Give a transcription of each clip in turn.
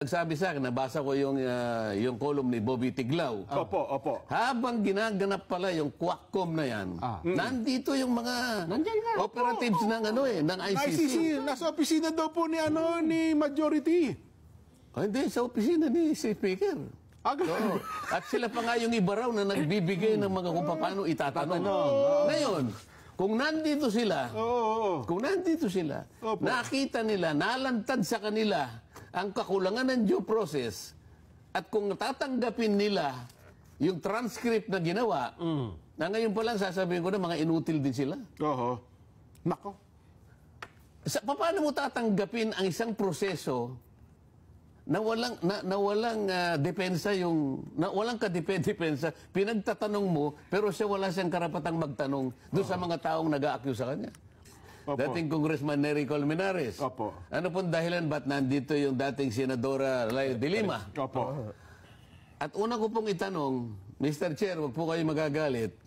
Nagsabi sa akin, nabasa ko yung column ni Bobby Tiglao. Opo, opo. Habang ginaganap pala yung Quackcom na yan, nandito yung mga operatives ng ng ICC. Nasa opisina daw po ni Majority. Hindi, sa opisina ni Speaker. Oo. At sila pa nga yung iba raw na nagbibigay ng mga kung paano itatanong. Ngayon, kung nandito sila, nakita nila, nalantad sa kanila ang kakulangan ng due process, at kung tatanggapin nila yung transcript na ginawa, na ngayon pa lang sasabihin ko na mga inutil din sila. Oo. Nako. Paano mo tatanggapin ang isang proseso na walang depensa walang kadepensa, pinagtatanong mo, pero siya wala siyang karapatang magtanong doon sa mga taong nag-a-accuse sa kanya? Opo. Dating Congressman Nery Colmenares. Opo. Ano pong dahilan ba't nandito yung dating Senadora Layo de Lima? Opo. At una ko pong itanong, Mr. Chair, wag po kayo magagalit,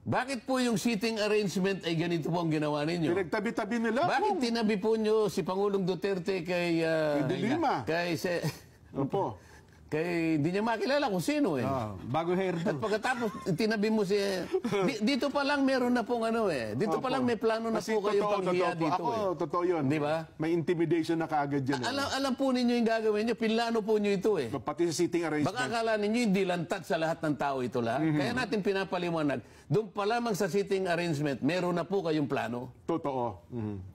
bakit po yung seating arrangement ay ganito po ang ginawa ninyo? Pinagtabi-tabi nila. Bakit tinabi po nyo si Pangulong Duterte kay de Lima? Opo. Kay hindi niya makilala kung sino bago hairdo. At pagkatapos tinabi mo si dito pa lang meron na pong dito pa lang may plano na po kayo panghiya dito. Totoo yun. Di ba? May intimidation na kaagad dyan. Alam po ninyo yung gagawin nyo, pinlano po nyo ito Pati sa seating arrangement. Baka akala ninyo hindi lantad sa lahat ng tao ito lang. Kaya natin pinapaliwanag, doon pa lamang sa seating arrangement, meron na po kayong plano. Totoo.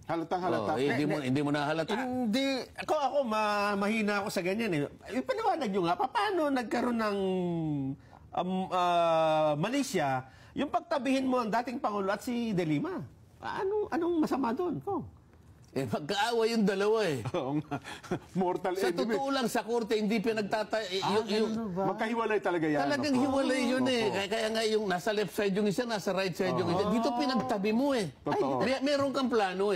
Halatang halata. Hindi mo na halata. Hindi. Ako mahina ako sa ganyan. Paliwanag nyo nga, paano nagkaroon ng Malaysia, yung pagtabihin mo ang dating Pangulo at si De Lima? Anong masama doon? Magkaaway yung dalawa Oo nga. Mortal Sa enemy. totoo lang, sa korte, hindi Magkahiwalay talaga yan. Talagang hiwalay yun Kaya nga yung nasa left side yung isa, nasa right side yung isa. Dito pinagtabi mo Totoo. Meron kang plano